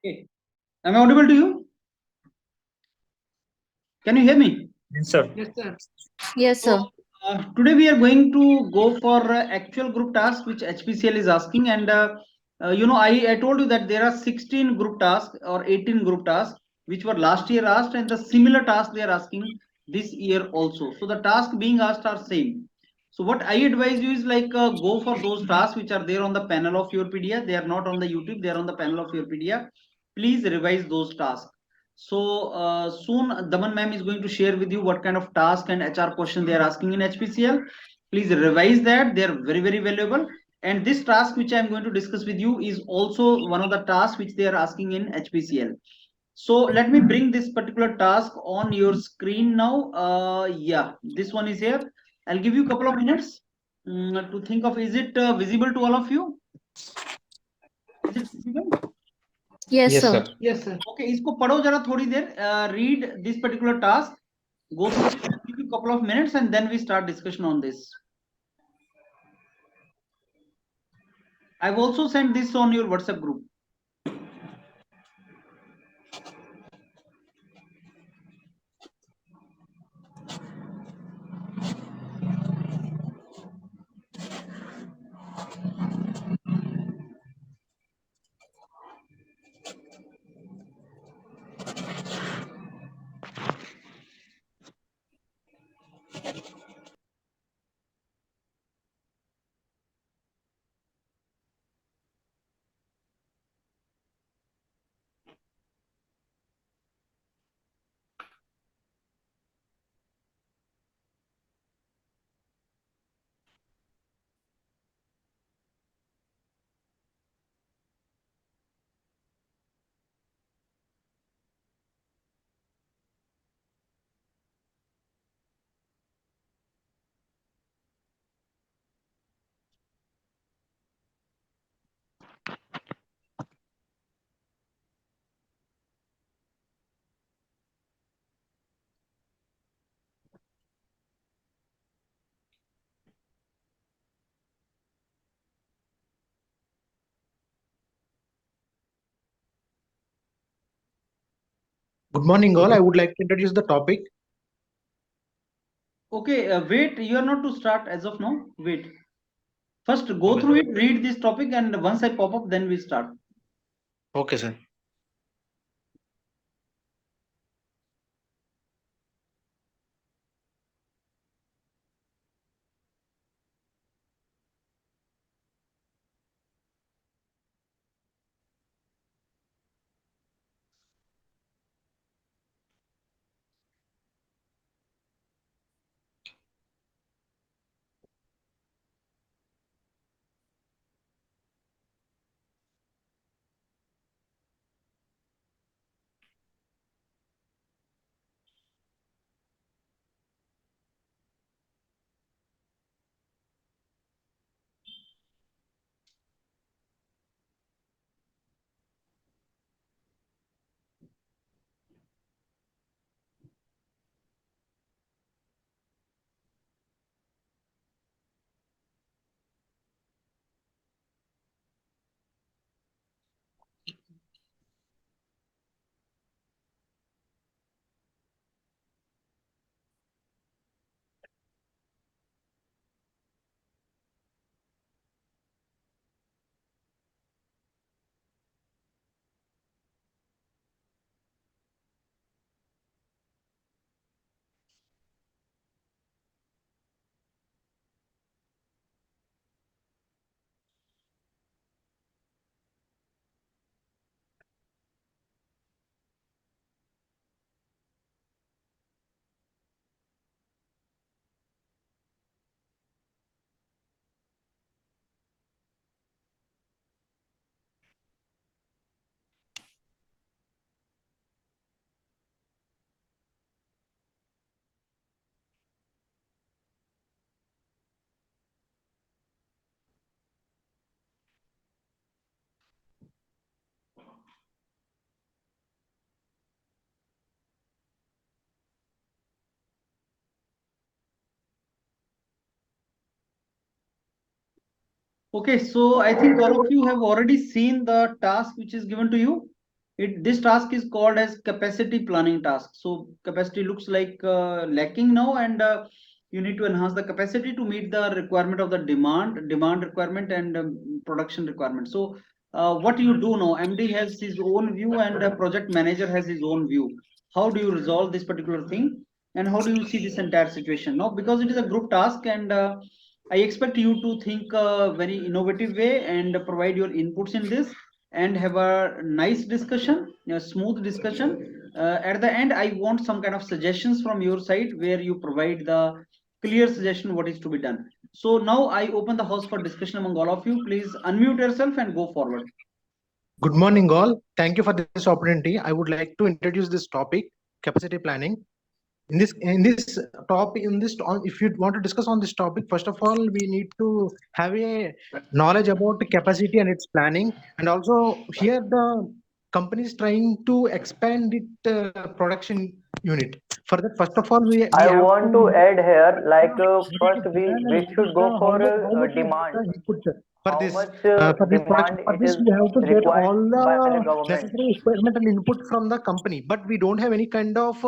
Okay. Am I audible to you? Can you hear me? Yes, sir. Yes, sir. Yes, So sir. today we are going to go for actual group tasks which HPCL is asking, and I told you that there are 16 group tasks or 18 group tasks which were last year asked, and the similar tasks they are asking this year also. So the task being asked are same. So what I advise you is like go for those tasks which are there on the panel of your PDF. They are not on the YouTube. They are on the panel of your PDF. Please revise those tasks. So soon Daman ma'am is going to share with you what kind of task and HR question they are asking in HPCL. Please revise that. They are very, very valuable. And this task which I am going to discuss with you is also one of the tasks which they are asking in HPCL. So let me bring this particular task on your screen now. Yeah, this one is here. I'll give you a couple of minutes to think of, is it visible to all of you? Is it visible? Yes, Yes, sir. sir. Yes, sir. Okay, इसको पढ़ो जरा थोड़ी देर. Read this particular task. Go through it. Give you a couple of minutes, and then we start discussion on this. I've also sent this on your WhatsApp group. Good morning, all. I would like to introduce the topic. Okay, wait. You are not to start as of now. Wait. First, go Okay, through it. Read this topic, and once I pop up, then we start. okay, sir. Okay, so I think all of you have already seen the task which is given to you. This task is called as capacity planning task. So capacity looks like lacking now, and you need to enhance the capacity to meet the requirement of the demand requirement, and production requirement. So what you do now, MD has his own view, and project manager has his own view. How do you resolve this particular thing, and how do you see this entire situation now? Because it is a group task, and I expect you to think very innovative way and provide your inputs in this, and have a nice discussion, a smooth discussion. At the end, I want some kind of suggestions from your side where you provide the clear suggestion what is to be done. So now I open the house for discussion among all of you. Please unmute yourself and go forward. Good morning, all. Thank you for this opportunity. I would like to introduce this topic, capacity planning. In this topic, if you want to discuss on this topic, first of all, we need to have a knowledge about the capacity and its planning, and also here the company is trying to expand its production unit. For that, first of all, we I have want to add here, like what is first the we demand and what should is go the for how much is demand. the input for How this much for this production. demand For it this, is we have to get required all by the the government. necessary requirement and input from the company, but we don't have any kind of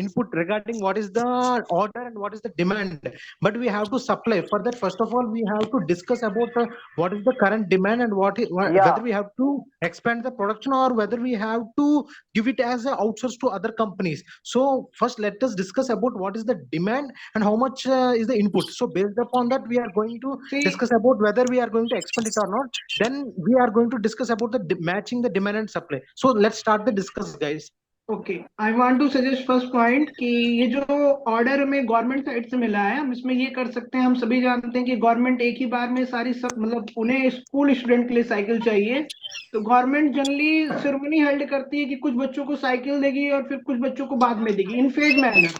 input regarding what is the order and what is the demand. But we have to supply. For that, first of all, we have to discuss about what is the current demand and Yeah, whether we have to expand the production or whether we have to give it as a outsource to other companies. So first, let us discuss about what is the demand and how much is the input. So based upon that, we are going to discuss about whether we are going to expand it or not. Then we are going to discuss about the matching the demand and supply. So let's start the discuss, guys. Okay I want to suggest first point कि ये जो order हमें government side से मिला है, हम इसमें ये कर सकते हैं। हम सभी जानते हैं कि गवर्नमेंट एक ही बार में सारी सब मतलब उन्हें स्कूल स्टूडेंट के लिए साइकिल चाहिए, तो गवर्नमेंट जनरली सेरेमनी हेल्ड करती है कि कुछ बच्चों को साइकिल देगी और फिर कुछ बच्चों को बाद में देगी इन फेज मैनर।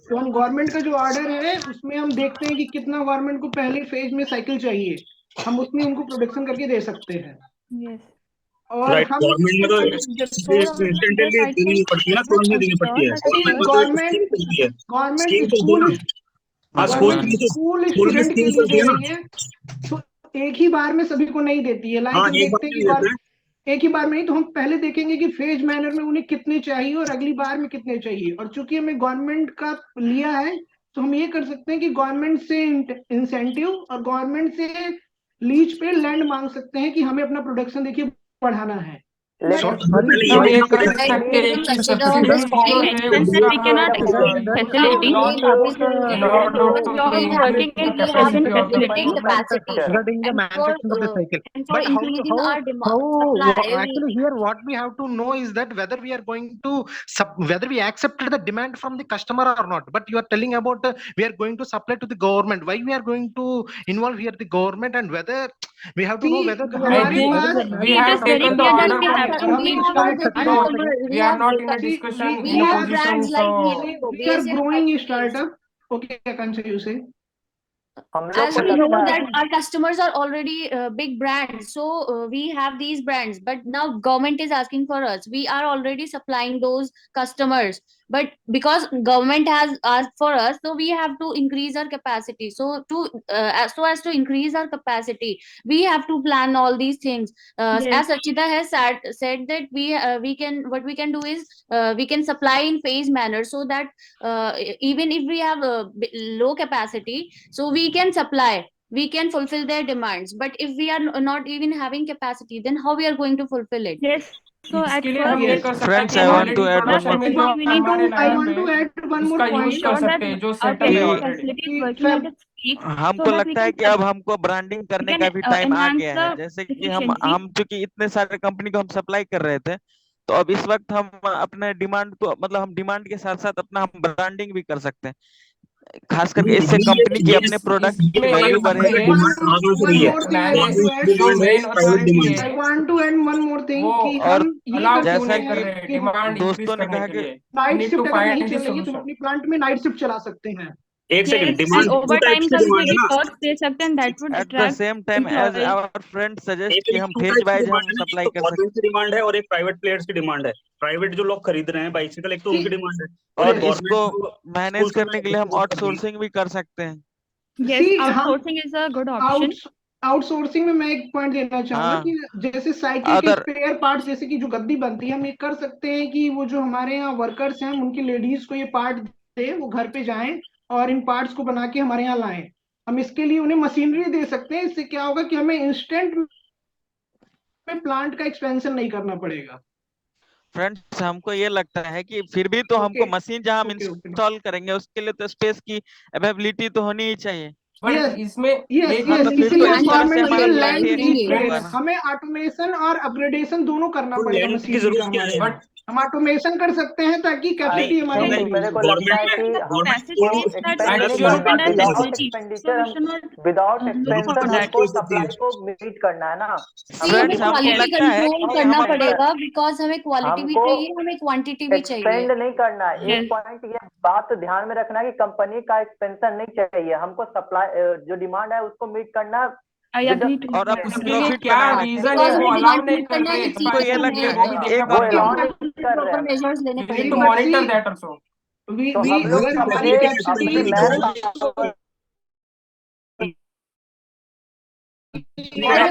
तो हम गवर्नमेंट का जो ऑर्डर है उसमें हम देखते हैं कि कितना गवर्नमेंट को पहले फेज में साइकिल चाहिए, हम उसमें उनको प्रोडक्शन करके दे सकते हैं। Yes. और राइट, हम गवर्नमेंट में तो Before the इंस्टेंटली देनी पड़ती है ना, तुरंत देनी पड़ती है। गवर्नमेंट स्कूल हाँ, स्कूल की स्कूल स्कूल की स्टूडेंट के स्कीम्स लिए होती दे है ना। रही है, तो एक ही बार में सभी को नहीं देती है। लाइक हाँ, हम एक बार देखते हैं में कि देते हैं। एक ही बार में नहीं, तो हम पहले देखेंगे कि फेज मैनर में उन्हें कितने चाहिए और अगली बार में कितने चाहिए। और चूंकि हमें गवर्नमेंट का लिया है, तो हम ये कर सकते हैं कि गवर्नमेंट से इंसेंटिव और गवर्नमेंट से लीज पे लैंड मांग सकते हैं कि हमें अपना प्रोडक्शन देखिए बढ़ाना है। लेकिन हम ये कर सकते हैं कि consider this point, subsidy since we cannot facility. In order You're working in facilitating government capacity regarding the and for manufacturing of the cycle. and for But how increasing our how demand supply. actually here what we have to know is that whether we are going to whether we accepted the demand from the customer or not. But you are telling about we are going to supply to the government. Why we are going to involve here the government, and whether we have to know whether हमारे पास we have taken the order from We have we are not in a discussion we in a have position, brands like so Helico, we are BSF growing factories. startup. Okay, Akansha, you say. हम लोग As को we know लगता that है our customers are already big brands, so we have these brands, but now government is asking for us. We are already supplying those customers, but because government has asked for us, so we have to increase our capacity. So so as to increase our capacity, we have to plan all these things. As Achita has said that we can, what we can do is we can supply in phase manner, so that even if we have a low capacity, so we can supply, we can fulfill their demands. But if we are not even having capacity, then how we are going to fulfill it? Yes. So at इसके लिए हम ये first, कर सकते हैं Friends, कि I want already to add one production more में जो we need to- हमारे I lab want to है add one more उसका point. यूज कर ensure that सकते हैं जो our सेटअप है production ऑलरेडी। facility is कि working at सब its peak, हमको so that लगता we है can कि अब हमको ब्रांडिंग करने का भी टाइम आ enhance गया है। the जैसे कि efficiency. हम चूंकि इतने सारे कंपनी को हम सप्लाई कर रहे थे, तो अब इस वक्त हम अपने डिमांड को, मतलब हम डिमांड के साथ साथ अपना हम ब्रांडिंग भी कर सकते हैं। खास करके इससे कंपनी की अपने प्रोडक्ट की वैल्यू बढ़ेगी। जो मेन अथॉरिटी है I want to add one more thing वो कि और हम ये अलाउ कर क्यों जैसा नहीं कर सकते रहे हैं हैं कि डिमांड इंक्रीज दोस्तों ने करने कहा के कि लिए। नाइट need शिफ्ट to अगर find नहीं the चल रही, तो हम solution. अपनी प्लांट में नाइट शिफ्ट चला सकते हैं। एक second, yes, demand and overtime का डिमांड है भी ना। perks दे सकते हैं, that would at the attract same time as employees. Our friend suggest एक कि हम टू फेज टाइप्स की वाइज डिमांड हम है ना, सप्लाई एक तो कर सकते गवर्नमेंट की डिमांड है और एक प्राइवेट प्लेयर्स की डिमांड है। प्राइवेट जो लोग खरीद रहे हैं बाइसिकल, एक तो उनकी डिमांड है, हैं, और एक इसको गवर्नमेंट मैनेज करने के लिए हम आउटसोर्सिंग भी कर सकते हैं। Yes, See, हम outsourcing is a good option. Outsourcing में मैं एक पॉइंट देना चाहूंगा हाँ कि जैसे साइकिल के अदर स्पेयर पार्ट्स, जैसे कि जो गद्दी बनती है, हम ये कर सकते हैं कि वो जो हमारे यहाँ वर्कर्स हैं, हम उनकी लेडीज को ये पार्ट दे, वो घर पे जाएं और इन पार्ट्स को बना के हमारे यहाँ लाएं। हम इसके लिए उन्हें मशीनरी दे सकते हैं। इससे क्या होगा कि हमें इंस्टेंट में प्लांट का एक्सपेंशन नहीं करना पड़ेगा। फ्रेंड्स, हमको ये लगता है कि फिर भी तो हमको ओके मशीन जहां हम ओके ओके इंस्टॉल करेंगे उसके लिए तो स्पेस की अवेलेबिलिटी तो होनी ही चाहिए। बट यस इसमें यस एक हाँ यस तो फिर तो इसीलिए इस तरह से गवर्नमेंट हमारा से प्लान लैंड भी लीज ठीक पे होगा ना। हमें ऑटोमेशन और अपग्रेडेशन दोनों करना तो पड़ेगा लैंड की मशीनरी का जरूरत क्या हमारे है? यहाँ। हम ऑटोमेशन कर सकते हैं ताकि नहीं, कैपेसिटी हमारी नहीं, इंक्रीज मेरे हो। को लगता है कि गवर्नमेंट Capacity हमको is that एक्सपेंड नहीं Actual करना, depend on without facility. So expenditure we हम should not without look for expansion that. हमको सप्लाई को मीट करना है ना। See, हमें फ्रेंड्स हमको क्वालिटी लगता है कंट्रोल कि करना हम अपना पड़ेगा, बिकॉज हमें क्वालिटी भी हमको चाहिए, हमें क्वांटिटी भी चाहिए। एक्सपेंड नहीं करना है। एक Yes. पॉइंट ये बात ध्यान में रखना है कि कंपनी का एक्सपेंशन नहीं चाहिए हमको, सप्लाई जो डिमांड है उसको मीट करना I with the agree to और that. अपना उसके लिए प्रॉफिट क्या बनाना रीजन चाहिए। है बिकॉज वो हमें अलाउ डिमांड नहीं मीट कर करना है रहे इसी हमको के ये लिए लगता है वो भी हमें देखना एक वो पड़ेगा। अलाउ नहीं कर रहे प्रॉपर हैं। मेजर्स लेने We need पड़ेंगे। to But monitor see, that also. तो हम लोग अगर अपने हमारी कैपेसिटी अपनी मैन पावर और हम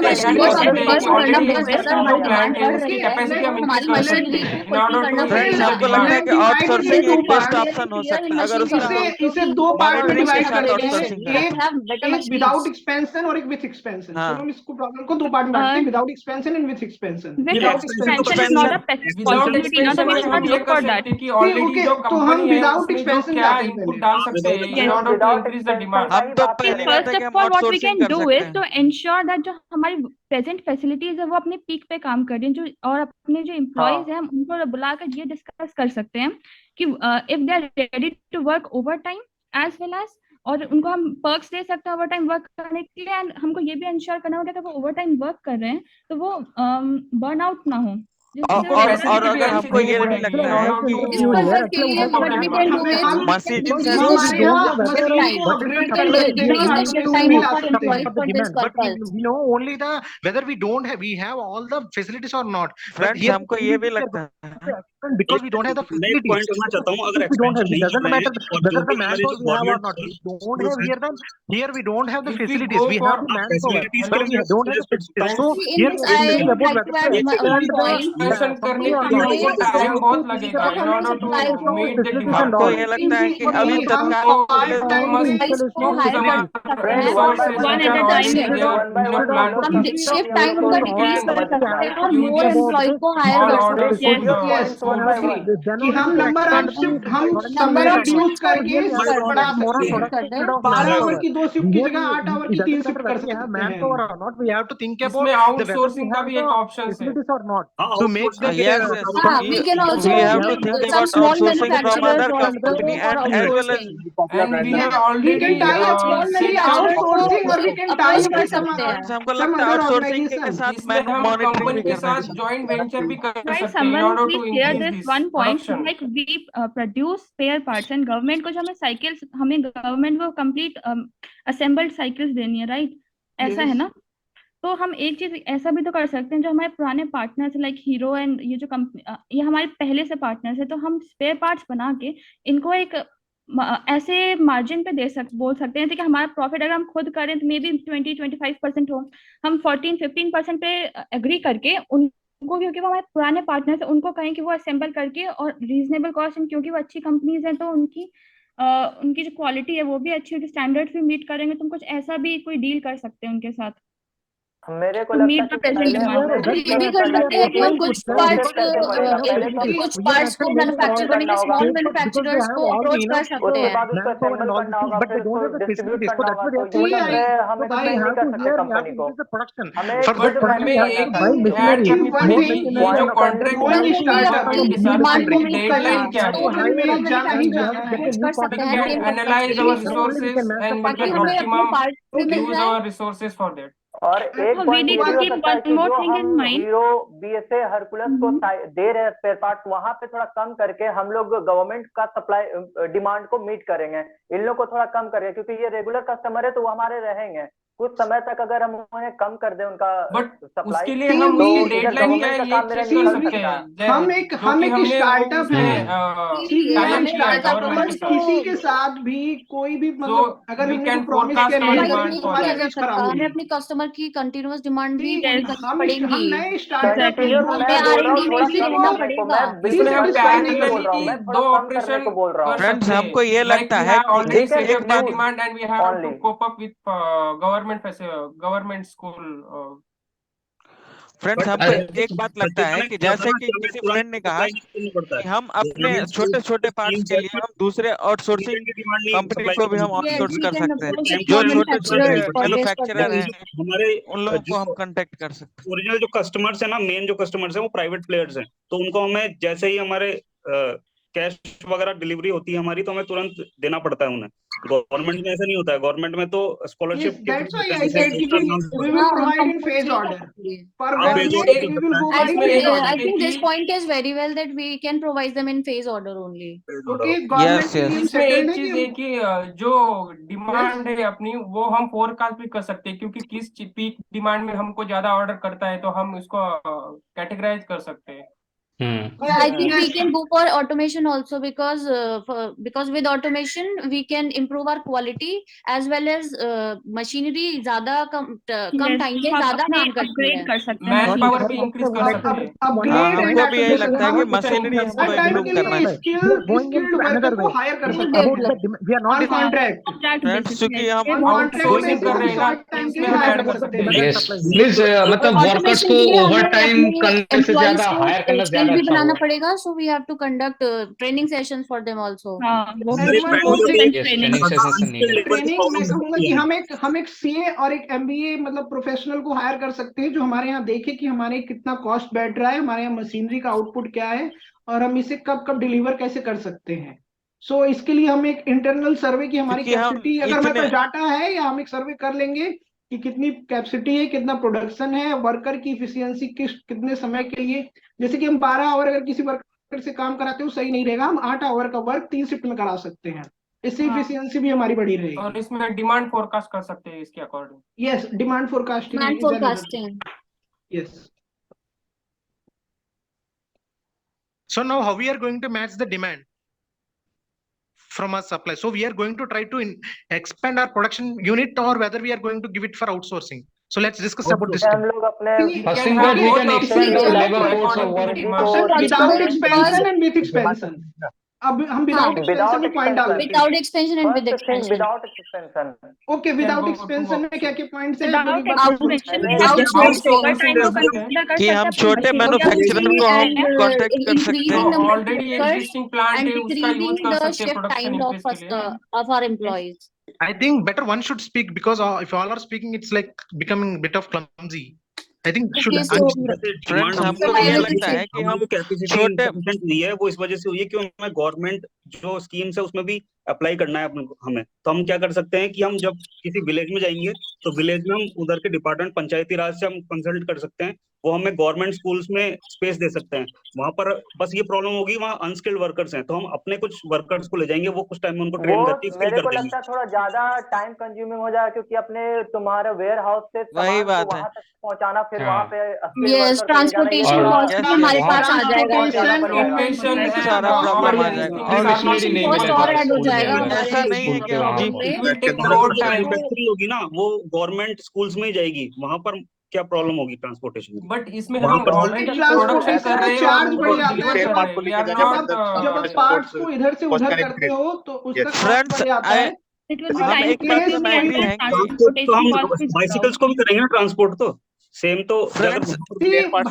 बट एग्री वो कर सब सकते हैं कि एफर्ट्स करना ऑलरेडी पड़ेगा सर, एग्जिस्टिंग हमारी जो डिमांड प्लांट है बढ़ उसकी रही है, कैपेसिटी हम तो इंक्रीज हमारी कर सकते मशीनरी हैं को इन खुद ही ऑर्डर करना टू फ्रेंड्स पड़ेगा। हमको लगता है कि आउटसोर्सिंग एक बेस्ट ऑप्शन हो सकता है अगर उसका हम इसे दो पार्ट में मॉनिटरिंग के डिवाइड साथ करते हैं। आउटसोर्सिंग करें तो। एक विदाउट एक्सपेंशन और एक विथ एक्सपेंशन। हाँ चलो हम इसको प्रॉब्लम को दो पार्ट में बांटते हैं, without expansion and with expansion. With without expansion तो expansion is expansion not a without possibility, now expansion we में should हम not ये look कर for सकते that. हैं कि ऑलरेडी ओके, जो तो हम कंपनी है विदाउट उसमें जो एक्सपेंशन क्या जाते हैं इनपुट पहले। डाल सकते हैं Without in Yes. Order to without increase the expansion demand. का हम ही तो बात कर पहली रहे बात First है कि of हम all, what we outsourcing can कर do सकते is हैं। to ensure that जो हमारी प्रेजेंट फैसिलिटीज है वो अपने पीक पे काम कर रही हैं, जो और अपने जो एम्प्लॉयज हैं हम उनको बुलाकर ये डिस्कस कर सकते हैं कि if they are ready to work overtime as well as, और उनको हम पर्क्स दे सकते हैं ओवर टाइम वर्क करने के लिए। एंड हमको ये भी इंश्योर करना होगा कि वो ओवर टाइम वर्क कर रहे हैं तो वो बर्न आउट ना हो, जिससे उनको वो और फैसिलिटी भी अगर अच्छी हमको देनी ये भी पड़ेगी लगता इन है ऑर्डर कि टू इस पर वर्क के लिए what we can do is machine हम से हमारे यहाँ shift मशीन time. को अपग्रेड We कर can सकते हैं, decrease the हम shift टूल time भी of ला our सकते हैं। employees for this but purpose. we know only the whether we don't have we have all the facilities or not. But friends here हमको ये भी लगता है because we don't have the मैं एक facilities. Point करना चाहता हूँ, अगर We don't have. Expansion It नहीं कर doesn't रहे हैं matter और whether जो the भी हमारे manpower जो we have or government not. We don't have here we don't have the If we facilities. go We for have the manpower, facilities but के we लिए don't have the facilities. So See, in here this we are I discussing would about like to whether add to one expand the point. Expansion करने company or के लिए not. हमको हमें time have बहुत to लगेगा तो in हमें order to supply को meet the facilities demand. and हमको all. ये लगता है कि अभी हम तत्काल पार्ट you टाइम must को use हायर कर the सकते फ्रेंड हैं, one by resources one which at are a time already में। there one by in your one plant हम to हम लोग use. शिफ्ट हम टाइम लोग उनका को डिक्रीज And कर सकते हैं और you मोर just एम्प्लॉय को हायर all कर orders सकते put हैं। the Yes, one by one कि हम नंबर ऑफ शिफ्ट हम नंबर ऑफ रिड्यूस शिफ्ट को करके रिड्यूस कर बढ़ा दें, सकते हैं। reduce कर दें। 12 आवर की दो शिफ्ट की जगह 8 आवर It की 3 doesn't matter शिफ्ट कर whether we have सकते हैं manpower or not. We have to think about इसमें whether we आउटसोर्सिंग का have भी एक the ऑप्शन है। facilities or not हाँ to make outsourcing the yes yes हाँ, we can also we have to make think some about small outsourcing from manufacturers other also company for and as well as outsourcing। And we have we can already tie up set up outsourcing और we can tie approach up कर with सकते हैं। some हमको लगता है other outsourcing के organization। साथ इसमें हम मॉनिटरिंग भी कंपनी के करना साथ चाहिए। जॉइंट वेंचर भी कर Guys, सकते हैं in someone order please to clear increase this this one point. production. Like we produce spare parts and government को जो हमें साइकिल्स, हमें गवर्नमेंट को कंप्लीट असेंबल्ड साइकिल्स देनी है, राइट? ऐसा है Yes. ना? तो हम एक चीज ऐसा भी तो कर सकते हैं, जो हमारे पुराने पार्टनर्स लाइक हीरो एंड ये जो कंपनी, ये हमारे पहले से पार्टनर्स है, तो हम स्पेयर पार्ट्स बना के इनको एक ऐसे मार्जिन पे बोल सकते हैं कि हमारा प्रॉफिट अगर हम खुद करें तो मे बी 20-25% हो, हम 14-15% पे एग्री करके उनको, क्योंकि वो हमारे पुराने पार्टनर्स हैं, उनको कहें कि वो असेंबल करके और रीजनेबल कॉस्ट, क्योंकि वो अच्छी कंपनीज हैं तो उनकी जो क्वालिटी है वो भी अच्छी होगी, स्टैंडर्ड्स भी मीट करेंगे, तो हम कुछ ऐसा भी कोई डील कर सकते हैं उनके साथ मेरे को to लगता meet है the कि present पहले demand. हमें तो ये भी डिस्कस कर करना सकते हैं चाहिए कि हम कि कुछ प्रोसेस कैसे बनेगा। पहले तो कुछ पार्ट्स को मैन्युफैक्चर करने के स्मॉल मैन्युफैक्चरर्स को अप्रोच कर सकते उसके हैं। बाद उसको असेंबल करना होगा, फिर उसको डिस्ट्रीब्यूट करना होगा, तो ये सब हम एक्सप्लेन नहीं कर सकते कंपनी को। हमें बट खुद हमें मैन्युफैक्चर एक करनी चीज ऐड चाहिए। करनी पड़ेगी, ये जो कॉन्ट्रैक्ट One है start गवर्नमेंट के साथ डिमांड को इसकी मीट करना डेडलाइन है क्या तो है? हमें जाना ही जाना है। अप्रोच कर सकते We हैं can कि analyze our resources and we ताकि can हमें अपने optimum पार्ट्स भी मिल use जाए। our resources for that. और एक So we पॉइंट need ये to भी हो keep सकता है one कि more जो thing in हम mind. हीरो बीएसए हरकुलस को दे रहे हैं स्पेयर पार्ट, वहां पे थोड़ा कम करके हम लोग गवर्नमेंट का सप्लाई डिमांड को मीट करेंगे। इन लोग को थोड़ा कम करेंगे क्योंकि ये रेगुलर कस्टमर है तो वो हमारे रहेंगे। कुछ समय तक अगर हम उन्हें कम कर दें उनका बट सप्लाई, उसके लिए See, हम we- उसकी इधर डेडलाइन क्या गवर्नमेंट है का ये काम मेरा चेक नहीं कर कर सकते सकता। हैं हम एक स्टार्टअप है। टाई अप किया है गवर्नमेंट के साथ। किसी के साथ भी कोई भी So, मतलब अगर we हमने can कोई प्रॉमिस forecast किया our नहीं Otherwise करेंगे demand तो नहीं हमारी किया for जा सर्विस सकता, खराब हमें होगी। अपनी कस्टमर की कंटिन्यूअस डिमांड भी पूरी करनी हम पड़ेगी। नए स्टार्टअप Exactly. हैं। हमें मैं बोल रहा हूँ R&D थोड़ा में भी कम रहना करने को, पड़ेगा। मैं इसमें हम बिजनेस satisfy नहीं नहीं बोल रहा हूँ, मैं पैरेलली थोड़ा दो कम करने ऑपरेशन को बोल रहा हूँ। कर फ्रेंड्स सकते हमको ये हैं। Like लगता we है have कि already They can set up the choose demand and we have to only. cope up with government school. Friends हमको एक बात लगता है कि जैसे कि किसी फ्रेंड ने कहा कि हम अपने छोटे छोटे पार्ट्स के लिए हम दूसरे आउटसोर्सिंग कंपनी को भी हम Yes, आउटसोर्स we कर can सकते हैं। approach जो the छोटे छोटे manufacturers for this मैन्युफैक्चरर हैं purpose. हमारे उन लोगों को हम कांटेक्ट कर सकते हैं। ओरिजिनल जो कस्टमर्स है ना, मेन जो कस्टमर्स है वो प्राइवेट प्लेयर्स हैं, तो उनको हमें जैसे ही हमारे कैश वगैरह डिलीवरी होती है हमारी, तो हमें तुरंत देना पड़ता है उन्हें। गवर्नमेंट में ऐसा नहीं होता है, गवर्नमेंट में तो Yes, scholarship that's why I said कि we will हाँ, provide in हमको phase चाहिए order. actually. For हाँ, phase order government, हो we will सकता go है। by इसमें phase एक order. I think this कि- point is very well that we can provide them in phase order only. क्योंकि गवर्नमेंट के लिए हम इसमें एक settled है चीज कि है कि जो डिमांड है अपनी वो हम फोरकास्ट भी कर सकते हैं, क्योंकि किस पीक डिमांड में हमको ज्यादा ऑर्डर करता है तो हम इसको कैटेगराइज कर सकते हैं। Yeah, I think we Yes. can go for automation also because with automation we can improve our quality as well as machinery ज़्यादा कम टाइम में ज़्यादा काम करती अपग्रेड है। कर सकते हैं मैन पावर भी Sorry, इंक्रीज कर सकते हैं। अपग्रेड हाँ, हमको भी यही लगता है कि हम मशीनरी हर हमको टाइम इम्प्रूव के करना लिए है। स्किल्ड वर्कर को हायर कर सकते हैं we are not on contract. Friends क्योंकि हम ऑन कॉन्ट्रैक्ट आउटसोर्सिंग बेसिस कर हम रहे हैं ना, शॉर्ट टाइम के इसमें लिए हम हायर ऐड कर कर सकते सकते हैं। हैं। यस प्लीज मतलब वर्कर्स Automation को के लिए ओवर हमें टाइम अपने करने से employees ज्यादा को हायर करना skill ज्यादा भी अच्छा बनाना होगा। पड़ेगा, so we have to conduct training sessions for them also. हाँ, वो हमारे भी पास वो training- Yes, training training sessions are needed. Training मैं कहूंगा कि हम एक सीए और एक एमबीए मतलब प्रोफेशनल को हायर कर सकते हैं जो हमारे यहाँ देखे कि हमारे कितना कॉस्ट बैठ रहा है, हमारे यहाँ मशीनरी का आउटपुट क्या है और हम इसे कब कब डिलीवर कैसे कर सकते हैं। सो इसके लिए हम एक इंटरनल सर्वे की हमारी क्योंकि हम कैपेसिटी, अगर हमारे इतने पास डाटा है या हम एक सर्वे कर लेंगे कि कितनी कैपेसिटी है, कितना प्रोडक्शन है, वर्कर की इफिशियंसी कितने समय के लिए, जैसे कि हम 12 आवर अगर किसी वर्कर से काम कराते हो सही नहीं रहेगा, हम 8 आवर का वर्क 3 शिफ्ट में करा सकते हैं, इससे हाँ। इफिशियंसी भी हमारी बढ़ी और रहेगी। इसमें डिमांड फोरकास्ट कर सकते हैं इसके according. Yes, demand forecasting Man forecasting. Yes. So now how we are going to match the demand from our supply? So we are going to try to expand our production unit or whether we are going to give it for outsourcing. So let's discuss about this. हम लोग अपने First thing that we can expand our labor force or work. Without expansion and with expansion. अब हम without expansion में point डाल देते हैं। Without expansion and with expansion. Without expansion. Okay, without expansion में क्या क्या पॉइंट्स हैं? Without जो कि expansion, Outsourcing. labor time को consider कर कि सकते हम हैं, छोटे machine- मैन्युफैक्चरर को हम And, कांटेक्ट कर सकते increasing हैं। number of already workers existing plant and है उसका यूज decreasing कर the सकते हैं shift production time increase of के लिए। of our employees. I think better one should speak because if all are speaking, it's like becoming a bit of clumsy. I think should Okay, so friends हमको So, ये I will लगता है कि हम capacity छोटे insufficient हुई है, वो इस वजह से हुई है कि हमें गवर्नमेंट जो स्कीम्स है उसमें भी अप्लाई करना है हमें। तो हम क्या कर सकते हैं कि हम जब किसी विलेज में जाएंगे तो विलेज में हम उधर के डिपार्टमेंट पंचायती राज से हम कंसल्ट कर सकते हैं, वो हमें गवर्नमेंट स्कूल्स में स्पेस दे सकते हैं। वहां पर बस ये प्रॉब्लम होगी, वहाँ अनस्किल्ड वर्कर्स हैं, तो हम अपने कुछ वर्कर्स को ले जाएंगे, वो कुछ टाइम में उनको ट्रेन वो करके स्किल मेरे कर को देंगे। लगता है थोड़ा ज्यादा टाइम कंज्यूमिंग हो जाएगा, क्योंकि अपने तुम्हारे वेयर हाउस से वही सामान बात को है। वहां तक पहुंचाना, फिर हाँ। वहां पे skilled yes, worker को ले जाना, ये transportation और- cost Yes, भी हमारे yes. पास आ जाएगा। Transportation, लोकेशन inventory, सारा cost प्रॉब्लम बढ़ आ जाएगा। जाएगा। और और मशीनरी नहीं cost मिलेगा और add हो स्कूल में जाएगा भी। हमारे ऐसा नहीं है स्कूल के वहाँ problem पर। में। It will take जो more time. फैक्ट्री होगी ना वो गवर्नमेंट स्कूल्स में ही जाएगी, वहां पर क्या प्रॉब्लम होगी ट्रांसपोर्टेशन की? बट इसमें वहाँ हम पर ऑलरेडी ट्रांसपोर्टेशन प्रोडक्शन कर का रहे हैं और चार्ज उनको बढ़ जाता डिलीवर है। कर रहे हैं। We are जब not, आप पार्ट्स को इधर से उधर करते हो तो उसका कॉस्ट फ्रेंड्स बढ़ जाता है। It will be हम time एक बात case में में एग्री हैं कि ट्रांसपोर्ट तो हम transportation cost भी बाइसिकल्स को भी करेंगे ना ट्रांसपोर्ट, तो सेम तो फ्रेंड्स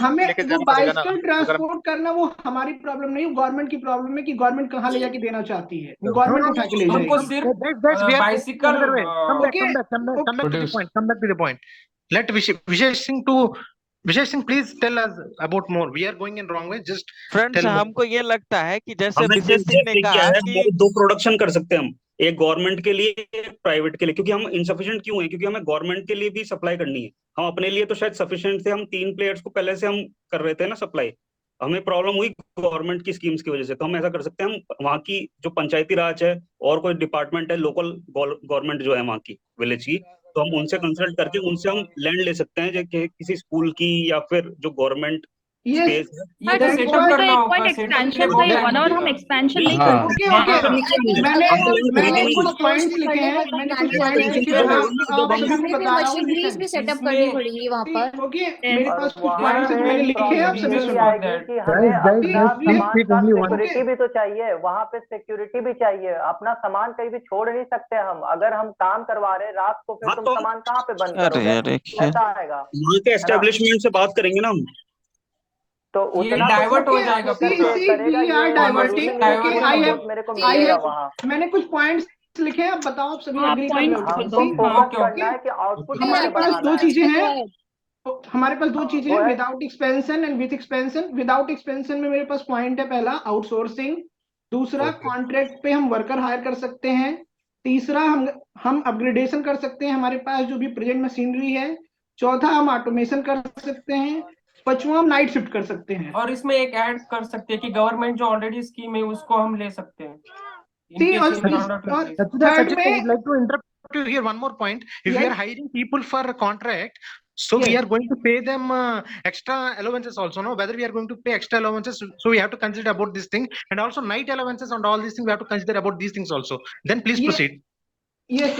हमें वो बाइसिकल ट्रांसपोर्ट करना वो हमारी प्रॉब्लम नहीं, गवर्नमेंट की प्रॉब्लम है कि गवर्नमेंट कहाँ ले जाके देना चाहती है, वो गवर्नमेंट उठा के ले हमको जाएगी। सिर्फ bicycle Come back to the Produce. point. Come back to the point. Let Vishesh Singh, please tell us about more. We are going in wrong way. Just friends tell us. हमको ये लगता है कि जैसे हमें विशेष सिंह ने जैसे क्या कहा है, कि हमारे दो प्रोडक्शन कर सकते हैं हम, एक गवर्नमेंट के लिए एक प्राइवेट के लिए, क्योंकि हम इनसफिशिएंट क्यों है, क्योंकि हमें गवर्नमेंट के लिए भी सप्लाई करनी है, हम अपने लिए तो शायद सफिशिएंट थे, हम 3 प्लेयर्स को पहले से हम कर रहे थे ना सप्लाई, हमें प्रॉब्लम हुई गवर्नमेंट की स्कीम्स की वजह से। तो हम ऐसा कर सकते हैं, हम वहाँ की जो पंचायती राज है और कोई डिपार्टमेंट है, लोकल गवर्नमेंट जो है वहाँ की विलेज की, तो हम उनसे कंसल्ट करके उनसे हम लैंड ले सकते हैं, जो कि किसी स्कूल की या फिर जो गवर्नमेंट Yes, स्पेस है। ये तो that's सेटअप what- करना एक होगा, पॉइंट सेटअप के लिए एक्सपेंशन बहुत का ही टाइम होगा ना, और हम लगेगा। एक्सपेंशन नहीं हाँ। कर ओके सकते ओके मैंने कुछ पॉइंट्स लिखे हैं, मैंने कुछ पॉइंट्स लिखे हैं, आप सभी को बता रहा हूँ। मशीनरीज भी सेटअप इसमें- करनी पड़ेगी वहाँ पर। ओके मेरे और पास कुछ वहाँ पॉइंट्स पे मैंने लिखे हैं, आप सभी प्रॉब्लम सुनो। ये आएगी कि हमें Guys, अपना please सामान speak का only one. सिक्योरिटी भी तो चाहिए, वहाँ पे सिक्योरिटी भी चाहिए। अपना सामान कहीं भी छोड़ नहीं सकते हम। अगर हम काम करवा रहे हैं रात को, फिर हाँ, तुम तो- सामान कहाँ पे बंद अरे करोगे? अरे क्या ऐसा आएगा वहाँ के एस्टेब्लिशमेंट से बात करेंगे ना हम। तो ये उतना तो डाइवर्ट हो अपने जाएगा करके पूरा। करेगा we are ये, diverting. जरूरी नहीं Okay, कि I सपोर्ट have- मेरे को I मिलेगा have- वहाँ। मैंने कुछ पॉइंट्स लिखे हैं, आप बताओ आप सभी हाँ, एग्री कर point रहे हो? हमको See, फोकस ओके, करना है कि आउटपुट हमारे कैसे पास बढ़ाना दो है। चीजें हैं, तो हमारे पास दो चीजें वो हैं, है- without expansion and with expansion. Without expansion में मेरे पास पॉइंट है पहला आउटसोर्सिंग, दूसरा कॉन्ट्रैक्ट पे हम वर्कर हायर कर सकते हैं, तीसरा हम अपग्रेडेशन कर सकते हैं हमारे पास जो भी प्रेजेंट मशीनरी है, चौथा हम ऑटोमेशन कर सकते हैं, पांचवा हम नाइट शिफ्ट कर सकते हैं। और इसमें एक ऐड कर सकते हैं कि गवर्नमेंट जो ऑलरेडी स्कीम है उसको हम ले सकते हैं। In See, case और in order to और replace. Sachita, third Sachita, I would में like to interrupt you here one more point. If we Yes. are hiring people for a contract, so we Yes. are going to pay them extra allowances also, no? Whether we are going to pay extra allowances, so we have to consider about this thing, and also night allowances and all these things we have to consider about these things also. Then please ये- proceed. yes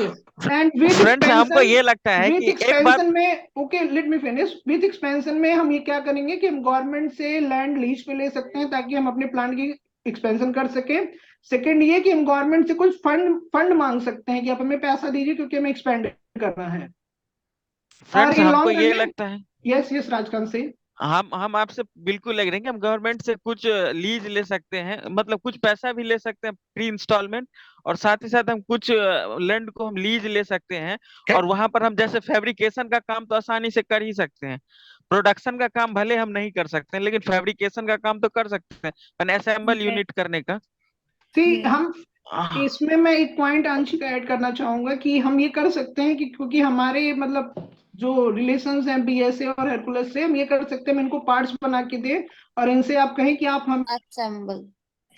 and with friends हमको expansion ये लगता है with कि एक बात expansion में okay let me finish. With expansion में हम ये क्या करेंगे कि हम गवर्नमेंट से लैंड लीज पे ले सकते हैं ताकि हम अपने प्लांट की एक्सपेंशन कर सके। सेकंड ये कि हम गवर्नमेंट से कुछ फंड मांग सकते हैं कि आप हमें पैसा दीजिए क्योंकि हमें एक्सपेंड करना है। फ्रेंड्स in हमको long run ये में- लगता है, यस राजकांत से हम आपसे बिल्कुल लग रहे हैं कि हम गवर्नमेंट से कुछ लीज ले सकते हैं, मतलब कुछ पैसा भी ले सकते हैं प्री इंस्टॉलमेंट, और साथ ही साथ हम कुछ लैंड को हम लीज ले सकते हैं, और वहां पर हम जैसे फैब्रिकेशन का काम तो आसानी से कर ही सकते हैं। प्रोडक्शन का काम भले हम नहीं कर सकते हैं, लेकिन फैब्रिकेशन का काम तो कर सकते हैं, असेंबल यूनिट करने का। सी हम इसमें मैं एक पॉइंट आंशिक ऐड करना चाहूंगा कि हम ये कर सकते हैं कि क्योंकि हमारे मतलब जो रिलेशंस हैं बीएसए और हेरकुलस से, हम ये कर सकते हैं हम इनको पार्ट्स बना के दें और इनसे आप कहें कि आप हम असेंबल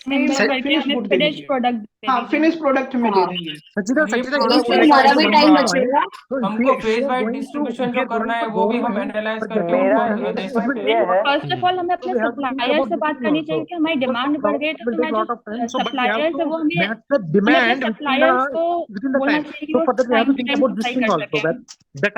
फिनिश प्रोडक्ट हाँ फिनिश प्रोडक्ट में दे देंगे। Sachita, ये Sachita, product just इससे हमारा भी one टाइम more बचेगा। point. So if हमको we phase are wise going to- distribution if we जो are going करना है for वो भी हम government, एनालाइज for करके government, उनको दे it will सकते take हैं। ये है फर्स्ट ऑफ ऑल हमें अपने So we have to think supplier about से this बात thing करनी also. चाहिए कि हमारी So डिमांड बढ़ गई it तो will take हमारे lot of time. जो So but we have suppliers है वो to हमें match the अपने demand within सप्लायर्स को the बोलना time. चाहिए कि So वो for that we have to time think time about this supply thing कर also. सके। That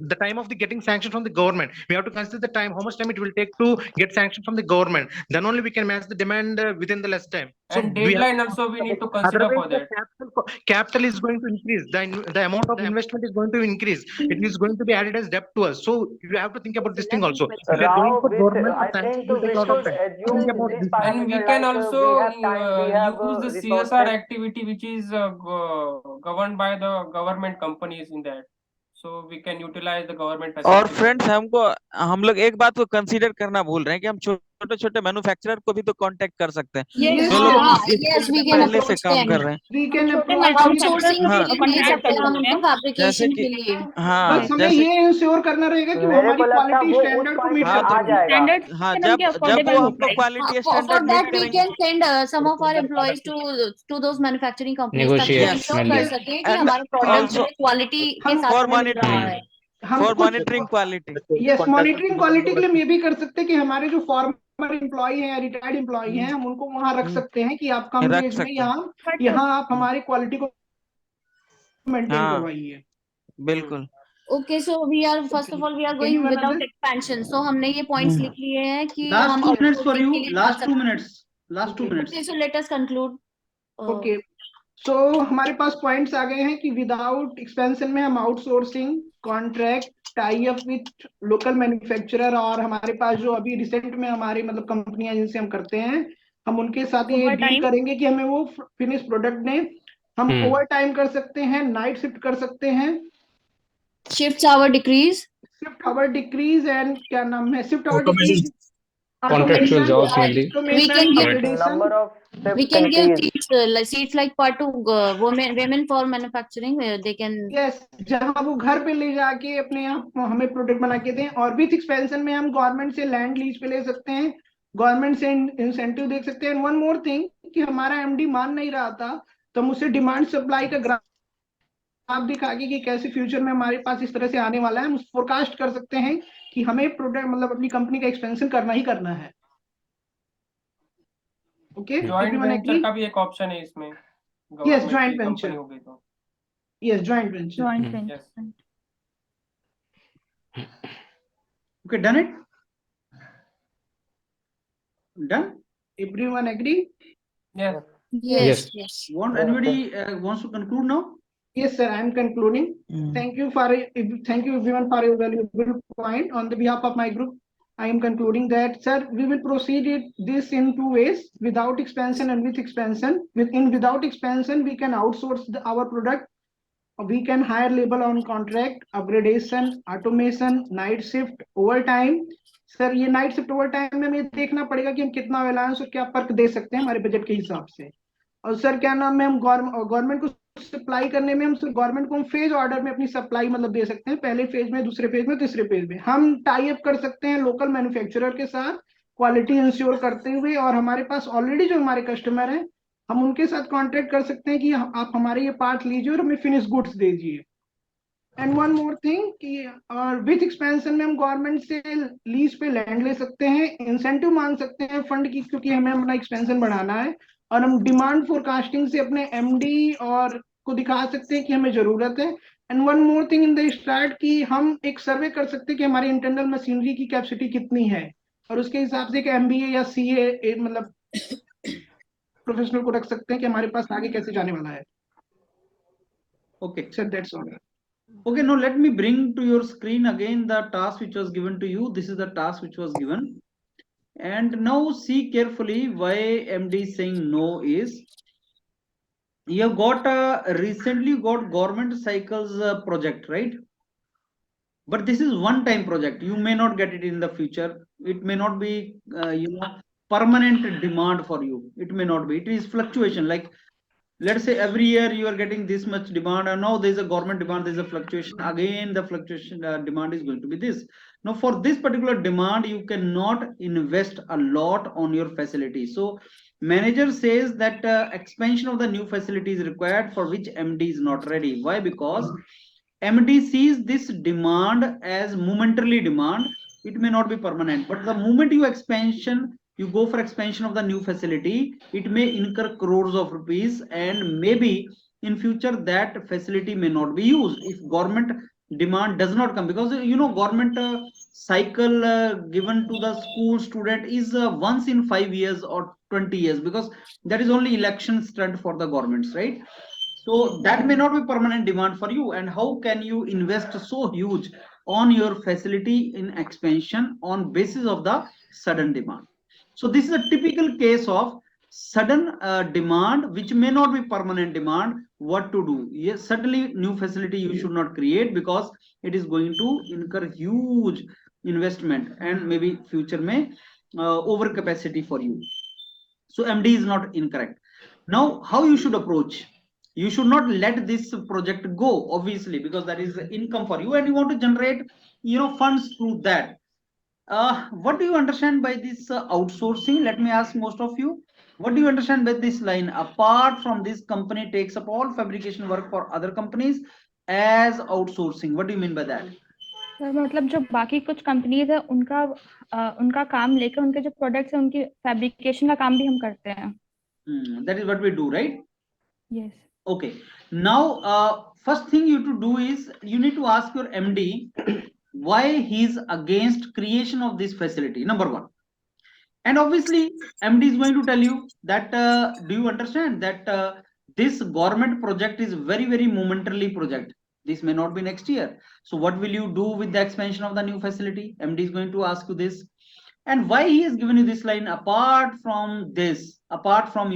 the time of the getting sanction from the government. We have to consider the time, how much time it will take to get sanction from the government. Then only we can match the demand within the less time. So And we have deadline also we need to consider for otherwise that. the capital is going to increase. The amount of investment is going to increase. It is going to be added as debt to us. So you have to think about this thing also. If we are going Rao, for with government, I the sanction think will we take a lot of should time. assume Think about this this. And we parameter can like also we have time, we have use the resources. CSR activity which is governed by the government companies in that. So we can utilize the government और facilities. Friends हम लोग एक बात को consider करना भूल रहे हैं कि हम छोटे छोटे मैन्युफैक्चरर को भी तो कांटेक्ट कर सकते हैं Yes, जो लोग हाँ, इस yes, we फील्ड में can पहले से approach काम them. कर रहे हैं। we can छोटे approach आउटसोर्सिंग हाँ। के लिए नहीं कॉन्ट्रैक्ट सकते कर हम सकते उनको हैं। जैसे फैब्रिकेशन कि के लिए। हाँ बस हमें जैसे ये इंश्योर करना रहेगा कि वो मेरे हमारी को लगता है क्वालिटी वो उस स्टैंडर्ड को पॉइंट मीट पे कर आ पाएंगे। जाएगा। स्टैंडर्ड हाँ हम जब अफोर्डेबल वो हो हमको पाए। Quality For standard that meet we करेंगे can send some of our employees to those manufacturing companies ताकि वो Negotiate ensure में कर ले। सके कि And हमारा प्रोडक्ट also क्वालिटी के हम- साथ for हमें मिल रहा monitoring. है। हम फॉर कुछ monitoring quality. Yes monitoring quality के लिए हम ये भी कर सकते हैं कि हमारे जो फॉर्मर एम्प्लॉय हैं या रिटायर्ड एम्प्लॉय हैं हम उनको वहां रख सकते हैं कि आप कम रख एज में सकते हैं। यहाँ आप हमारी क्वालिटी को मेंटेन हाँ। करवाइए। बिल्कुल। Okay, so first of all we are Can going you without another? expansion. So हमने ये points लिख लिए हैं कि Last हम 2 minutes for outsourcing you. के लिए जा Last 2 सकते हैं। minutes. Last 2 minutes. Okay, so let us conclude. Okay so हमारे पास पॉइंट्स आ गए हैं कि विदाउट एक्सपेंशन में हम outsourcing contract tie up with local manufacturer और हमारे पास जो अभी रिसेंट में हमारी मतलब कंपनियां जिनसे हम करते हैं हम उनके साथ ये Overtime? डील करेंगे कि हमें वो फिनिश प्रोडक्ट दें। हम ओवर टाइम कर सकते हैं, नाइट शिफ्ट कर सकते हैं, Shifts hour decrease. Shift hour decrease and क्या नाम है shift hour Automation. Decrease Contractual jobs mainly. We can give Number of we shifts can give increase. seats like part to women for manufacturing where they can yes जहां वो घर पे ले जाके अपने यहाँ हमें प्रोडक्ट बना के दें। और विथ एक्सपेंशन में हम गवर्नमेंट से लैंड लीज पे ले सकते हैं, गवर्नमेंट से इंसेंटिव दे सकते हैं। वन मोर थिंग कि हमारा एमडी मान नहीं रहा था तो हम उसे डिमांड सप्लाई का ग्राफ ग्राफ दिखा के कि कैसे फ्यूचर में हमारे पास इस तरह से आने वाला है, हम फोरकास्ट कर सकते हैं कि हमें प्रोडक्ट मतलब अपनी कंपनी का एक्सपेंशन करना ही करना है। ओके, जॉइंट वेंचर का भी एक ऑप्शन है इसमें, यस जॉइंट वेंचर, कंपनी हो गई तो yes joint venture, joint Hmm. Venture. Okay, done it? Done? Everyone agree? Yes Yes. Yes. Anybody wants to conclude now? Yes, sir. I am concluding. Thank you everyone for your valuable point. On the behalf of my group, I am concluding that, sir, we will proceed this in two ways: without expansion and with expansion. Without expansion, we can outsource our product. We can hire labor on contract, upgradation, automation, night shift, overtime. Sir ये night shift over time में हमें देखना पड़ेगा कि हम कितना allowance और क्या पर्क दे सकते हैं हमारे बजट के हिसाब से। और सर क्या नाम है, हम गवर्नमेंट को सप्लाई करने में हम गवर्नमेंट को हम फेज ऑर्डर में अपनी सप्लाई मतलब दे सकते हैं, पहले फेज में, दूसरे फेज में, तीसरे फेज में। हम टाई अप कर सकते हैं लोकल मैन्युफैक्चरर के साथ क्वालिटी इंश्योर करते हुए, और हमारे पास ऑलरेडी जो हमारे कस्टमर हैं हम उनके साथ कॉन्ट्रैक्ट कर सकते हैं कि आप हमारे ये पार्ट लीजिए और हमें फिनिश गुड्स दे दीजिए। एंड वन मोर थिंग कि विथ एक्सपेंशन में हम गवर्नमेंट से लीज पे लैंड ले सकते हैं, इंसेंटिव मांग सकते हैं फंड की, क्योंकि हमें अपना एक्सपेंशन बढ़ाना है। और हम डिमांड फोरकास्टिंग से अपने एमडी और को दिखा सकते हैं कि हमें जरूरत है। And one more thing in the start कि हम एक सर्वे कर सकते हैं कि हमारी इंटरनल मशीनरी की कैपेसिटी कितनी है, और उसके हिसाब से एक एमबीए या सीए मतलब प्रोफेशनल को रख सकते हैं कि हमारे पास आगे कैसे जाने वाला है। Okay. Sir that's all. Okay, now let me bring to your screen again the task which was given to you. This is the task which was given. And now see carefully why MD is saying no is, you have got recently got government cycles project, right? But this is one time project. You may not get it in the future. It may not be, permanent demand for you. It may not be. It is fluctuation. Like, let's say every year you are getting this much demand, and now there's a government demand, there's a fluctuation. Again, the fluctuation demand is going to be this. Now, for this particular demand, you cannot invest a lot on your facility. So, manager says that expansion of the new facility is required, for which MD is not ready. Why? Because MD sees this demand as momentarily demand. It may not be permanent, but the moment you go for expansion of the new facility, it may incur crores of rupees, and maybe in future that facility may not be used if government demand does not come, because government cycle given to the school student is once in 5 years or 20 years, because that is only election stunt for the governments, right? So that may not be permanent demand for you. And how can you invest so huge on your facility in expansion on basis of the sudden demand? So this is a typical case of sudden demand, which may not be permanent demand. What to do? Yes, certainly new facility you should not create, because it is going to incur huge investment, and maybe future may over capacity for you. So MD is not incorrect. Now, how you should approach? You should not let this project go, obviously, because that is income for you, and you want to generate funds through that. What do you understand by this outsourcing? Let me ask most of you, what do you understand by this line? Apart from this, company takes up all fabrication work for other companies as outsourcing. What do you mean by that? Sir मतलब जो बाकी कुछ companies है उनका काम लेकर उनके जो प्रोडक्ट्स है उनकी फैब्रिकेशन का काम भी हम करते हैं। That is what we do, right? Yes. Okay. Now, first thing you to do is you need to ask your MD why he is against creation of this facility. Number one. And obviously, MD is going to tell you that, do you understand that this government project is very, very momentarily project. This may not be next year. So what will you do with the expansion of the new facility? MD is going to ask you this. And why he has given you this line, apart from this, apart from,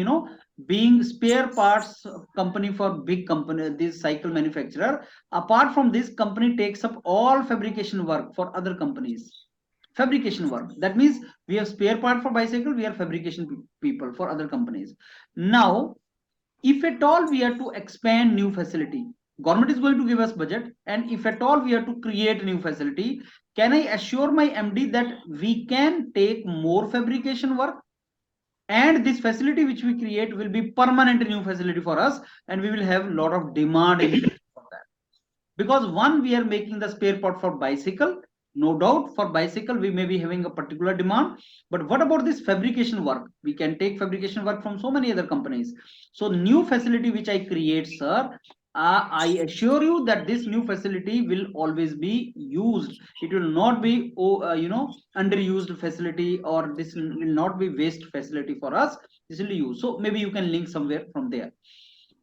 being spare parts company for big company, this cycle manufacturer, apart from this, company takes up all fabrication work for other companies. Fabrication work. That means we have spare part for bicycle, we are fabrication people for other companies. Now, if at all we are to expand new facility, government is going to give us budget, and if at all we are to create new facility, can I assure my MD that we can take more fabrication work, and this facility which we create will be permanent new facility for us, and we will have a lot of demand in for that. Because one, we are making the spare part for bicycle. No doubt for bicycle, we may be having a particular demand. But what about this fabrication work? We can take fabrication work from so many other companies. So new facility which I create, sir, I assure you that this new facility will always be used. It will not be, underused facility, or this will not be waste facility for us. This will be used. So maybe you can link somewhere from there.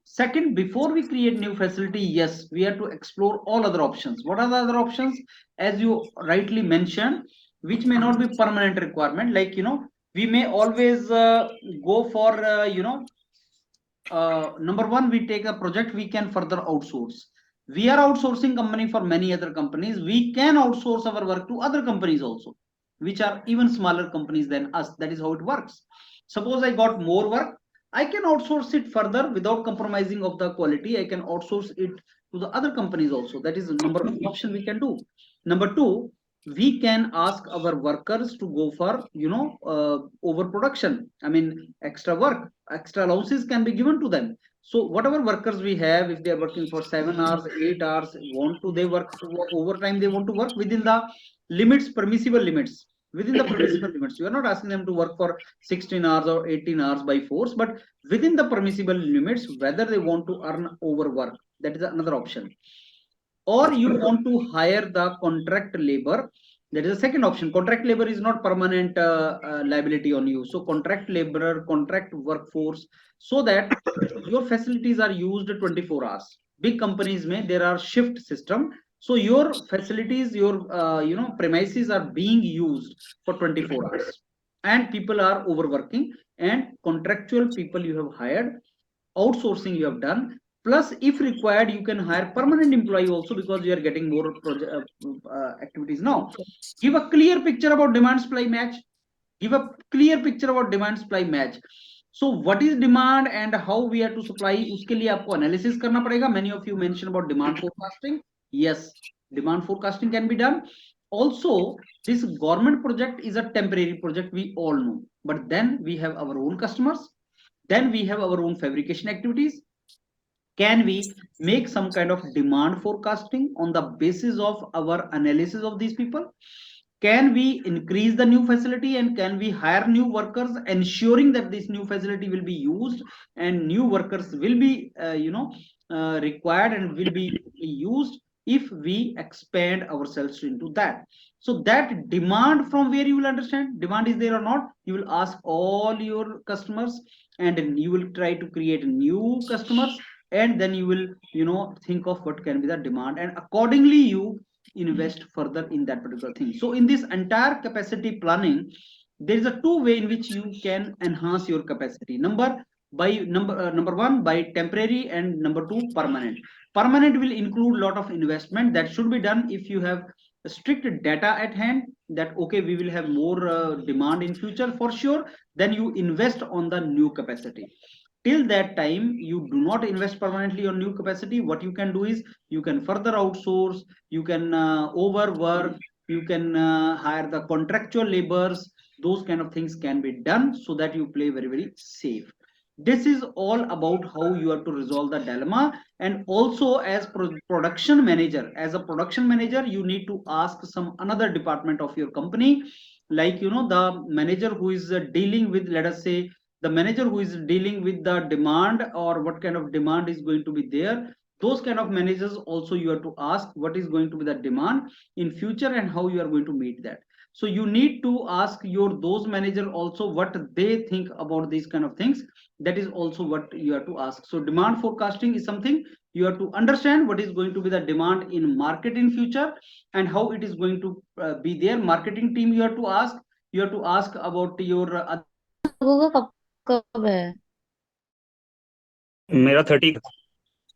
Second, before we create new facility, yes, we have to explore all other options. What are the other options? As you rightly mentioned, which may not be permanent requirement. Like, we may always go for, number one, we take a project, we can further outsource. We are outsourcing company for many other companies. We can outsource our work to other companies also, which are even smaller companies than us. That is how it works. Suppose I got more work, I can outsource it further without compromising of the quality. I can outsource it to the other companies also. That is the number one option we can do. Number two, we can ask our workers to go for, overproduction. I mean, extra work, extra allowances can be given to them. So whatever workers we have, if they are working for 7 hours, 8 hours, they work overtime, they want to work within the limits, permissible limits. Within the permissible limits, you are not asking them to work for 16 hours or 18 hours by force, but within the permissible limits, whether they want to earn overwork, that is another option. Or you want to hire the contract labor, that is the second option. Contract labor is not permanent liability on you. So contract laborer, contract workforce, so that your facilities are used 24 hours. Big companies there are shift system. So your facilities, your premises are being used for 24 hours, and people are overworking, and contractual people you have hired, outsourcing you have done. Plus, if required, you can hire permanent employee also, because you are getting more activities now. Give a clear picture about demand supply match. Give a clear picture about demand supply match. So what is demand and how we are to supply? उसके लिए आपको analysis करना पड़ेगा. Many of you mentioned about demand forecasting. Yes, demand forecasting can be done. Also, this government project is a temporary project, we all know. But then we have our own customers. Then we have our own fabrication activities. Can we make some kind of demand forecasting on the basis of our analysis of these people? Can we increase the new facility, and can we hire new workers, ensuring that this new facility will be used and new workers will be required and will be used if we expand ourselves into that. So that demand, from where you will understand demand is there or not, you will ask all your customers, and you will try to create new customers, and then you will think of what can be the demand, and accordingly you invest further in that particular thing. So in this entire capacity planning, there is a two way in which you can enhance your capacity. Number one, by temporary, and number two, permanent. Permanent will include a lot of investment that should be done if you have strict data at hand, that okay, we will have more demand in future for sure. Then you invest on the new capacity. Till that time, you do not invest permanently on new capacity. What you can do is you can further outsource, you can overwork, you can hire the contractual laborers. Those kind of things can be done, so that you play very, very safe. This is all about how you have to resolve the dilemma. And also, as production manager, you need to ask some another department of your company, like the manager who is dealing with, let us say, the manager who is dealing with the demand, or what kind of demand is going to be there. Those kind of managers also you have to ask what is going to be the demand in future and how you are going to meet that. So you need to ask those manager also what they think about these kind of things. That is also what you have to ask. So demand forecasting is something you have to understand what is going to be the demand in market in future, and how it is going to be there. Marketing team you have to ask. You have to ask about your कब है? मेरा 30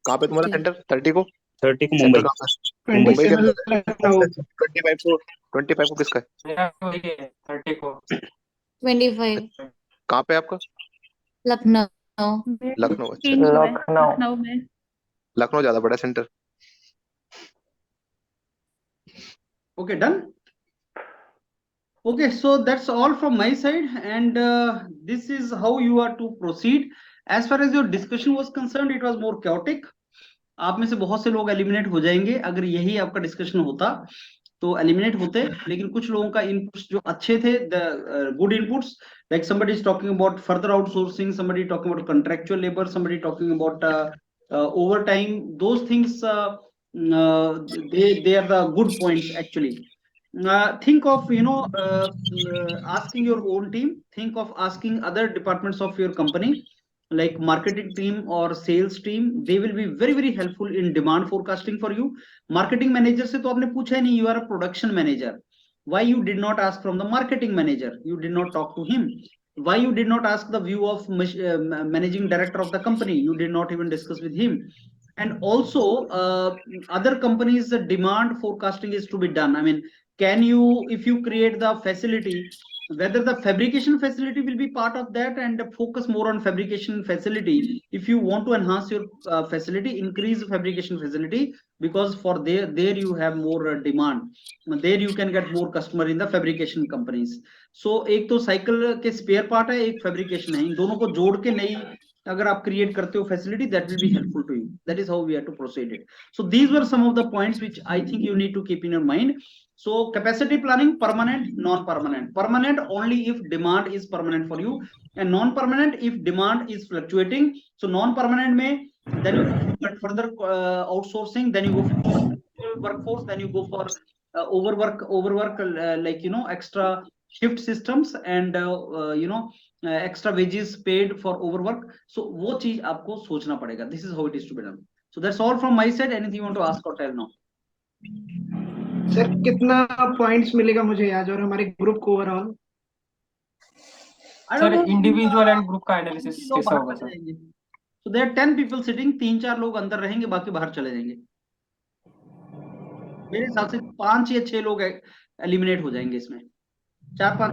कहाँ पे तुम्हारा centre? 30 को मुंबई। मुंबई के अंदर 25 को किसका है? 30 को 25 कहाँ पे आपका? लखनऊ। लखनऊ। अच्छा, लखनऊ में। लखनऊ ज्यादा बड़ा centre. Okay, done. Okay, so that's all from my side, and this is how you are to proceed. As far as your discussion was concerned, it was more chaotic. आप में से बहुत से लोग एलिमिनेट हो जाएंगे अगर यही आपका डिस्कशन होता, तो एलिमिनेट होते। लेकिन कुछ लोगों का इनपुट्स जो अच्छे थे, the good inputs, like somebody is talking about further outsourcing, somebody talking about contractual labor, somebody talking about overtime, those things, they are the good points actually. Think of asking your own team, think of asking other departments of your company, like marketing team or sales team. They will be very very helpful in demand forecasting for you. Marketing manager से तो आपने पूछा ही नहीं, you are a production manager. Why you did not ask from the marketing manager? You did not talk to him. Why you did not ask the view of managing director of the company? You did not even discuss with him. And also other companies, the demand forecasting is to be done. I mean, can you, if you create the facility, whether the fabrication facility will be part of that, and focus more on fabrication facility. If you want to enhance your facility, increase fabrication facility, because for there you have more demand, there you can get more customer in the fabrication companies. So एक तो cycle के spare part है, एक fabrication है, इन दोनों को जोड़ के नई अगर आप क्रिएट करते हो facility, that will be helpful to you. That is how we have to proceed it. So these were some of the points which I think you need to keep in your mind. So capacity planning, permanent, non-permanent. Permanent only if demand is permanent for you, and non-permanent if demand is fluctuating. So non-permanent में then you go for further outsourcing, then you go for workforce, then you go for overwork, like extra shift systems and extra wages paid for overwork. So वो चीज आपको सोचना पड़ेगा. This is how it is to be done. So that's all from my side. Anything you want to ask or tell now? Sir कितना points मिलेगा मुझे आज और हमारे ग्रुप को overall? Sir individual and group का एनालिसिस कैसा होगा sir? So there are 10 people sitting, 3-4 लोग अंदर रहेंगे, बाकी बाहर चले जाएंगे. मेरे हिसाब से 5 या 6 लोग एलिमिनेट हो जाएंगे इसमें, 4-5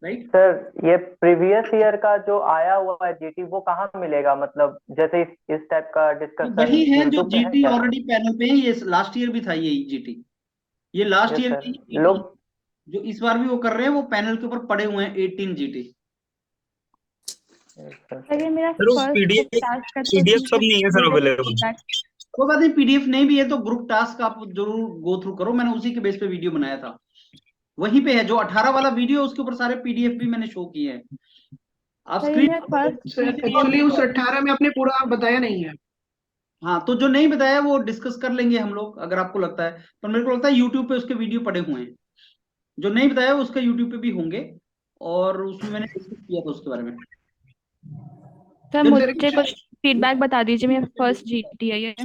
राइट. सर ये प्रीवियस ईयर का जो आया हुआ है जीटी वो कहाँ मिलेगा? मतलब जैसे इस टाइप का डिस्कशन वही है जो जीटी ऑलरेडी पैनल पे है. ये लास्ट ईयर भी था यही जीटी. ये लास्ट ईयर की लोग जो इस बार भी वो कर रहे हैं, वो पैनल के ऊपर पड़े हुए हैं 18 जीटी. ये मेरा पीडीएफ सब नहीं है सर अवेलेबल. कोई बात नहीं, पीडीएफ नहीं भी है तो ग्रुप टास्क आप जरूर गो थ्रू करो. मैंने उसी के बेस पे वीडियो बनाया था, वहीं पे है जो 18 वाला वीडियो, उसके ऊपर सारे पीडीएफ भी मैंने शो किए हैं. आप स्क्रीन एक्चुअली उस 18 में आपने पूरा बताया नहीं है. हाँ, तो जो नहीं बताया वो डिस्कस कर लेंगे हम लोग अगर आपको लगता है. पर मेरे को लगता है यूट्यूब पे उसके वीडियो पड़े हुए हैं. जो नहीं बताया उसका यूट्यूब पे भी होंगे, और उसमें मैंने डिस्कस किया था उसके बारे में. सर मुझे कुछ फीडबैक बता दीजिए, मेरा फर्स्ट जीटी है ये.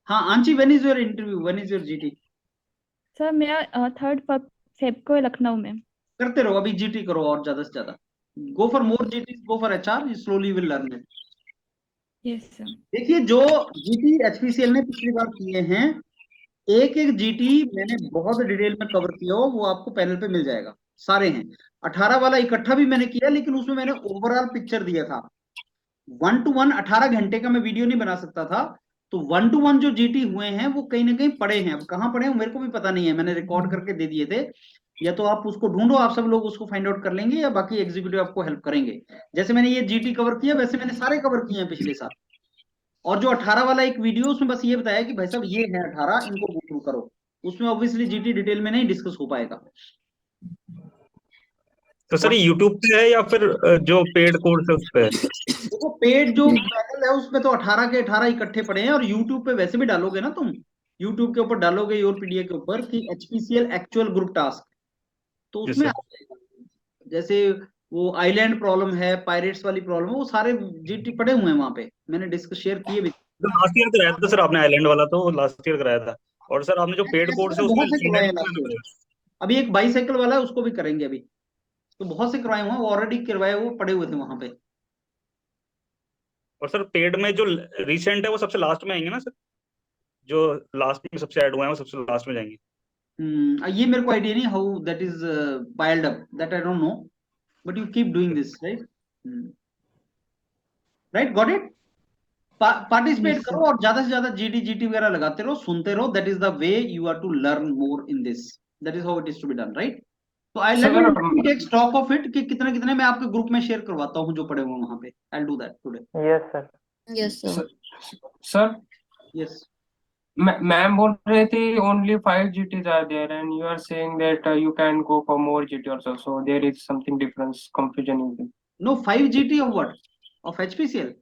हाँ आंची, when is your interview, when is your GT? Sir मेरा 3rd फेब को लखनऊ में. करते रहो, अभी जीटी करो और ज्यादा से ज्यादा. Go for more GT, go for HR, slowly will learn it. Yes sir. देखिए जो जीटी एचपीसीएल ने पिछली बार किए हैं, एक एक जीटी मैंने बहुत डिटेल में कवर किया हो, वो आपको पैनल पे मिल जाएगा. सारे हैं. 18 वाला इकट्ठा भी मैंने किया, लेकिन उसमें मैंने ओवरऑल पिक्चर दिया था. 1-to-1 18 घंटे का मैं वीडियो नहीं बना सकता था, तो 1-to-1 जो जीटी हुए हैं वो कहीं ना कहीं पड़े हैं. अब कहाँ पड़े हैं मेरे को भी पता नहीं है, मैंने रिकॉर्ड करके दे दिए थे. या तो आप उसको ढूंढो, आप सब लोग उसको फाइंड आउट कर लेंगे, या बाकी एग्जीक्यूटिव आपको हेल्प करेंगे. जैसे मैंने ये जीटी कवर किया, वैसे मैंने सारे कवर किए हैं पिछले साल. और जो 18 वाला एक वीडियो, उसमें बस ये बताया कि भाई साहब ये है 18, इनको गो थ्रू करो. उसमें ऑब्वियसली जीटी डिटेल में नहीं डिस्कस हो पाएगा. तो सर यूट्यूब पे है या फिर जो पेड कोर्स है उस पे है? देखो पेड जो पैनल है उसमें तो 18 के 18 इकट्ठे पड़े हैं, और यूट्यूब पे वैसे भी डालोगे ना तुम, यूट्यूब के ऊपर डालोगे योर पीडीएफ के ऊपर कि एचपीसीएल एक्चुअल ग्रुप टास्क, तो उसमें आ जाएगा. जैसे वो आइलैंड प्रॉब्लम है, पायरेट्स वाली प्रॉब्लम है, वो सारे जीटी पड़े हुए हैं वहां पे, मैंने डिस्कस शेयर किए भी. लास्ट ईयर कराया था सर आपने आइलैंड वाला, तो लास्ट ईयर कराया था. और सर आपने जो पेड कोर्स है उसमें अभी एक बाईसाइकिल वाला है, उसको भी करेंगे अभी. तो बहुत से करवाए हुए, वो ऑलरेडी करवाए हुए पड़े हुए थे वहां पे. और सर पेड में जो रिसेंट है वो सबसे लास्ट में आएंगे ना सर? जो लास्ट में सबसे ऐड हुए हैं वो सबसे लास्ट में जाएंगे. ये मेरे को आइडिया नहीं how that is piled up, that I don't know, but you keep doing this, right? Right, got it. Participate करो और ज्यादा से ज्यादा जीटी वगैरह लगाते रहो, सुनते रहो. That is the way you are to learn more in this. That is how it is to be done, right? तो I let me take stock of it कि कितने कितने मैं आपके ग्रुप में शेयर करवाता हूँ जो पड़े हुए वहां पे। I do that today. Yes sir. Yes, sir. Sir yes ma'am बोल रहे थे only 5 GTs are there and you are saying that you can go for more GT also, so there is something difference, confusion in the no 5 GT of what? Of HPCL?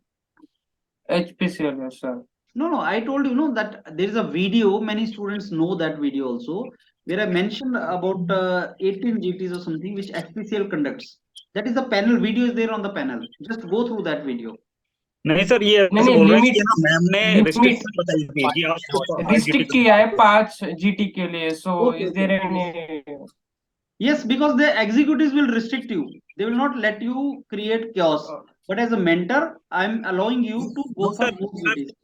HPCL. Yes sir. No, I told you, no, that there is a video, many students know that video also, where I mentioned about 18 GTs or something which HPCL conducts. That is the panel, video is there on the panel. Just go through that video. नहीं sir, ये ऐसे नहीं बोल रहे हैं limit कि ना ma'am ने लिमिट रिस्ट्रिक्शन बताई थी कि आपको 5 GT रिस्ट्रिक्ट किया है 5 GT के लिए, so Okay, is there okay. any Yes, because the executives will restrict you. They will not let you create chaos. But as a mentor, I'm allowing you to go no for sir, more GTs.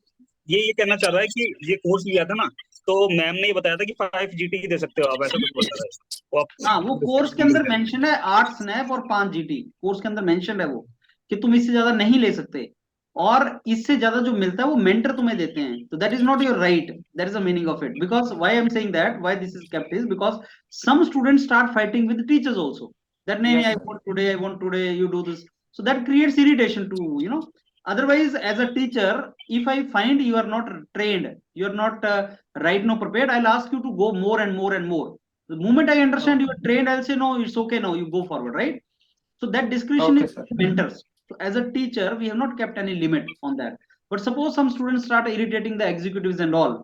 ये कहना चाह रहा है कि ये course लिया था ना, तो मैम ने ये बताया था कि 5 GT दे सकते हो आप, ऐसा कुछ बता रहा है वो आप। हाँ, वो कोर्स के अंदर मेंशन है 8 स्नैप और 5 GT, कोर्स के अंदर मेंशन है वो कि तुम इससे ज्यादा नहीं ले सकते, और इससे ज्यादा जो मिलता है वो मेंटर तुम्हें देते हैं। तो that is not your right, that is the meaning of it. Because why I am saying that, why this is kept is because some students start fighting with teachers also, that नहीं, Yes, I want today you do this, so that creates irritation to you know. Otherwise, as a teacher, if I find you are not trained, you are not right now prepared, I'll ask you to go more and more and more. The moment I understand you are trained, I'll say no, it's okay now, you go forward, right? So that discretion okay is sir. mentors. So as a teacher, we have not kept any limit on that. But suppose some students start irritating the executives and all,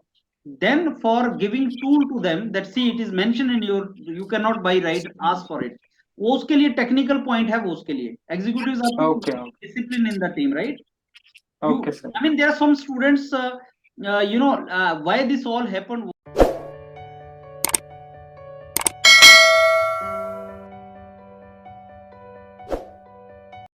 then for giving tool to them that see it is mentioned in your, you cannot buy right, ask for it. वो उसके लिए technical point है, वो उसके लिए executives are Okay, discipline in the team, right? okay sir. I mean, there are some students, why this all happened